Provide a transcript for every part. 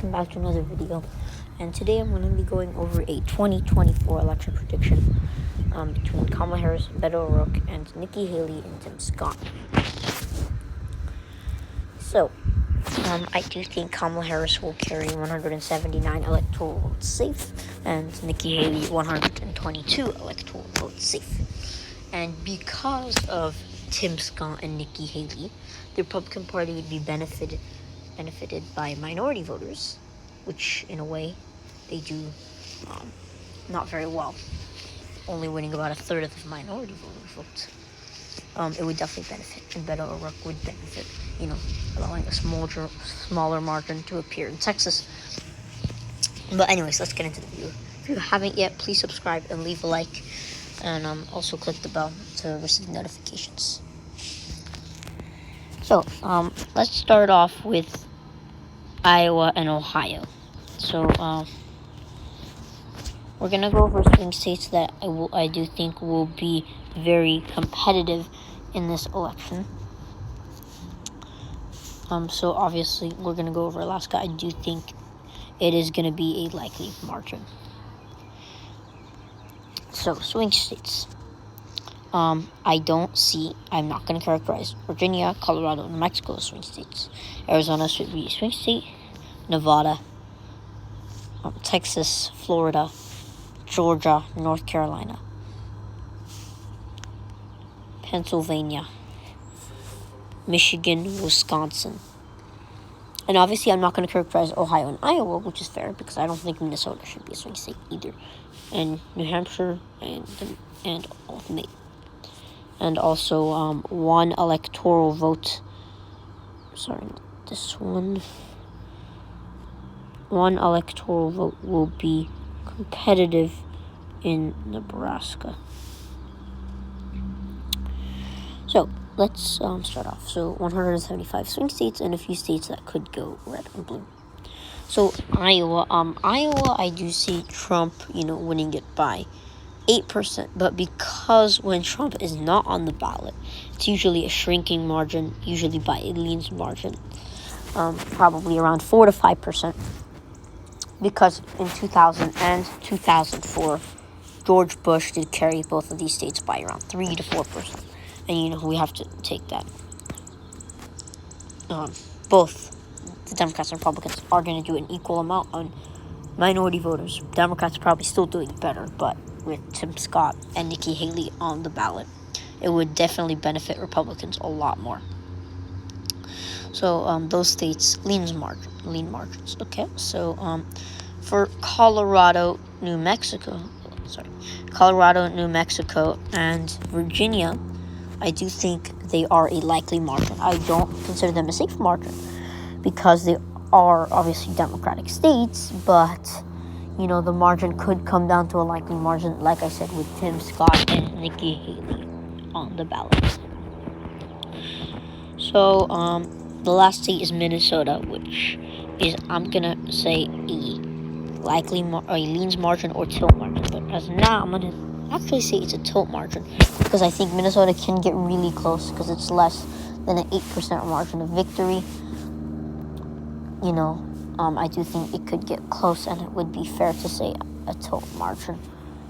welcome back to another video. And today I'm going to be going over a 2024 election prediction between Kamala Harris, Beto O'Rourke, and Nikki Haley and Tim Scott. So, I do think Kamala Harris will carry 179 electoral votes safe, and Nikki Haley 122 electoral votes safe. And because of Tim Scott and Nikki Haley, the Republican Party would be benefited by minority voters, which in a way they do not very well, only winning about a third of the minority votes. It would definitely benefit, and Beto O'Rourke would benefit, allowing a smaller margin to appear in Texas. But anyways, let's get into the video. If you haven't yet, please subscribe and leave a like, and also click the bell to receive notifications. So, let's start off with Iowa and Ohio. So, we're gonna go over swing states that I do think will be very competitive in this election. So obviously we're gonna go over Alaska. I do think it is gonna be a likely margin. So swing states. I'm not gonna characterize Virginia, Colorado, New Mexico as swing states. Arizona should be a swing state. Nevada, Texas, Florida, Georgia, North Carolina, Pennsylvania, Michigan, Wisconsin. And obviously I'm not going to characterize Ohio and Iowa, which is fair, because I don't think Minnesota should be a swing state either. And New Hampshire and Maine. And also one electoral vote. One electoral vote will be competitive in Nebraska. So let's start off. So 175 swing states and a few states that could go red and blue. So Iowa, I do see Trump, winning it by 8%. But because when Trump is not on the ballot, it's usually a shrinking margin, usually by a lean margin, probably around 4 to 5%. Because in 2000 and 2004, George Bush did carry both of these states by around 3 to 4%. And, we have to take that. Both the Democrats and Republicans are going to do an equal amount on minority voters. Democrats are probably still doing better, but with Tim Scott and Nikki Haley on the ballot, it would definitely benefit Republicans a lot more. So those states, lean margins. Okay, so for Colorado, New Mexico, and Virginia, I do think they are a likely margin. I don't consider them a safe margin because they are obviously Democratic states, but the margin could come down to a likely margin, like I said, with Tim Scott and Nikki Haley on the ballot. So the last state is Minnesota, which is, I'm gonna say, a likely a leans margin or tilt margin. But as of now, I'm gonna actually say it's a tilt margin because I think Minnesota can get really close because it's less than an 8% margin of victory. I do think it could get close, and it would be fair to say a tilt margin,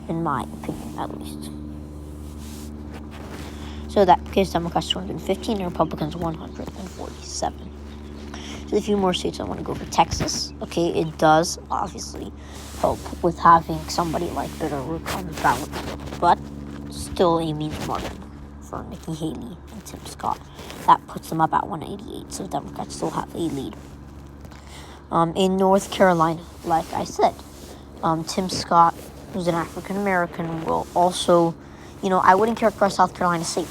in my opinion, at least. So that gives Democrats 215 and Republicans 147. So a few more states I want to go over. Texas, okay, it does obviously help with having somebody like Beto O'Rourke on the ballot, but still a mean margin for Nikki Haley and Tim Scott. That puts them up at 188, so Democrats still have a lead. In North Carolina, like I said, Tim Scott, who's an African American, will also, I wouldn't characterize South Carolina safe,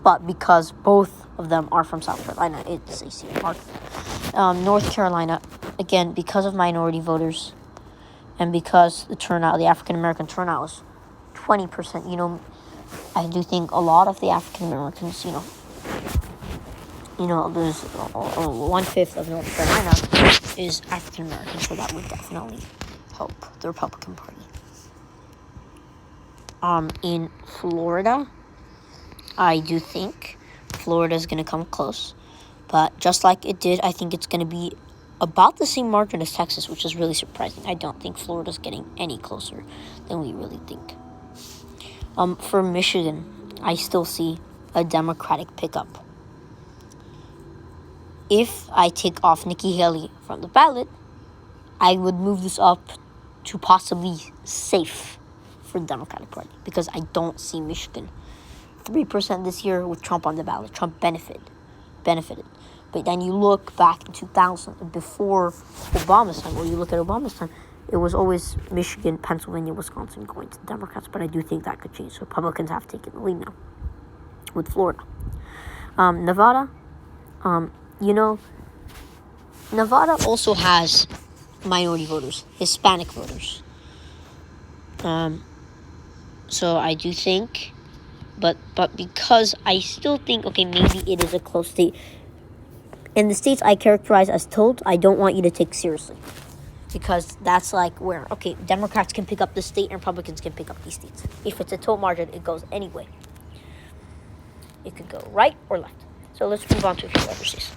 but because both of them are from South Carolina, it's a safe margin. North Carolina, again, because of minority voters and because the African American turnout was 20%, I do think a lot of the African Americans, there's 1/5 of North Carolina is African American, so that would definitely help the Republican Party. In Florida, I do think Florida is going to come close, but just like it did, I think it's going to be about the same margin as Texas, which is really surprising. I don't think Florida's getting any closer than we really think. For Michigan, I still see a Democratic pickup. If I take off Nikki Haley from the ballot, I would move this up to possibly safe for the Democratic Party, because I don't see Michigan 3% this year with Trump on the ballot. Trump benefited. But then you look back in 2000, before Obama's time, or you look at Obama's time, it was always Michigan, Pennsylvania, Wisconsin going to the Democrats. But I do think that could change. So Republicans have taken the lead now with Florida. Nevada, Nevada also has minority voters, Hispanic voters. So I do think, but because I still think, okay, maybe it is a close state. In the states I characterize as tilt, I don't want you to take seriously. Because that's like where, okay, Democrats can pick up the state and Republicans can pick up these states. If it's a tilt margin, it goes anyway. It could go right or left. So let's move on to a few other states.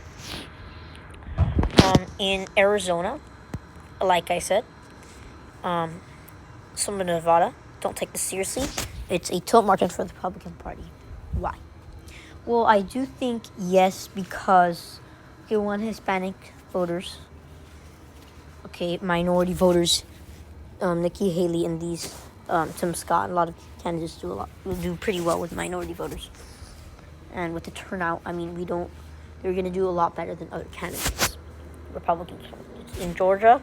In Arizona, like I said, some of Nevada, don't take this seriously. It's a tilt margin for the Republican Party. Why? Well, I do think yes, because you want Hispanic voters, minority voters, Nikki Haley and these, Tim Scott, a lot of candidates do pretty well with minority voters. And with the turnout, I mean, they're going to do a lot better than other candidates, Republican candidates. In Georgia,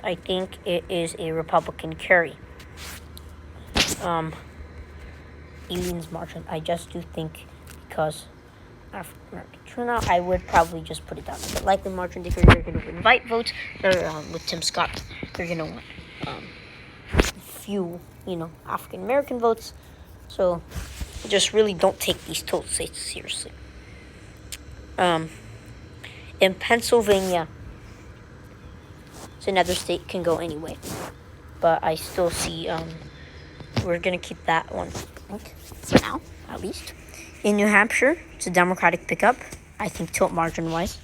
I think it is a Republican carry. Aliens margin, I just do think, because African American turnout, I would probably just put it down as a likely margin, because they're going to invite votes. With Tim Scott, they're going to want few, African American votes. So just really don't take these tilt states seriously. In Pennsylvania, it's another state, can go anyway, but I still see we're gonna keep that one for now, at least. In New Hampshire, it's a Democratic pickup, I think, tilt margin wise,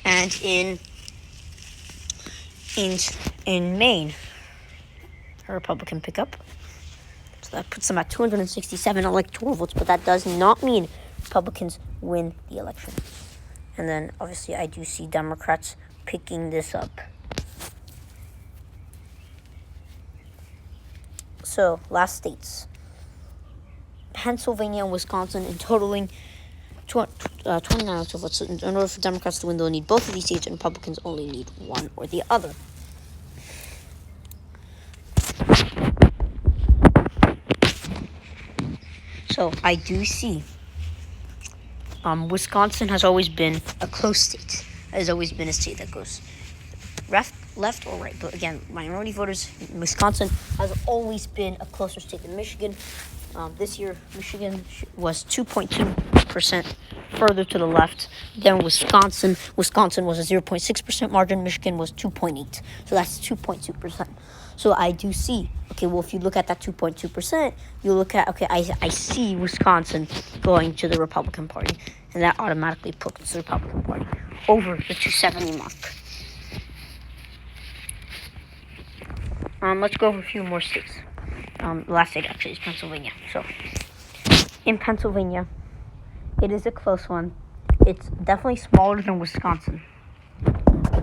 and in Maine, a Republican pickup. So that puts them at 267 electoral votes, but that does not mean Republicans win the election. And then, obviously, I do see Democrats picking this up. So, last states. Pennsylvania and Wisconsin, in totaling 29 electoral votes. So in order for Democrats to win, they'll need both of these states, and Republicans only need one or the other. So I do see Wisconsin has always been a close state. Has always been a state that goes left or right. But again, minority voters in Wisconsin has always been a closer state than Michigan. This year, Michigan was 2.2% further to the left than Wisconsin. Wisconsin was a 0.6% margin. Michigan was 2.8%. So that's 2.2%. So I do see, okay, well, if you look at that 2.2%, you look at, okay, I see Wisconsin going to the Republican Party. And that automatically puts the Republican Party over the 270 mark. Let's go over a few more states. The last state actually is Pennsylvania. So, in Pennsylvania, it is a close one. It's definitely smaller than Wisconsin.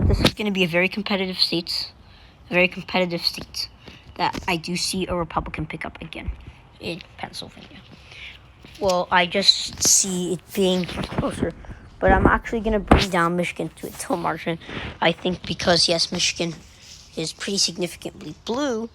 This is going to be a very competitive state. That I do see a Republican pickup again in Pennsylvania. Well, I just see it being closer. But I'm actually going to bring down Michigan to a tilt margin. I think because, yes, Michigan is pretty significantly blue,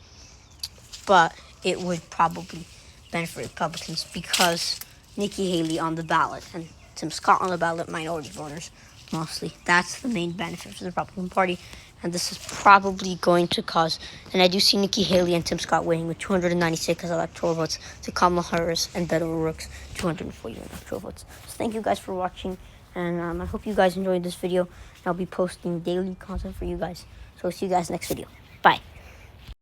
but it would probably benefit Republicans because Nikki Haley on the ballot and Tim Scott on the ballot, minority voters mostly. That's the main benefit for the Republican Party, and this is probably going to cause, and I do see Nikki Haley and Tim Scott winning with 296 electoral votes to Kamala Harris and Beto O'Rourke's 241 electoral votes. So thank you guys for watching, and I hope you guys enjoyed this video. I'll be posting daily content for you guys. So see you guys next video. Bye.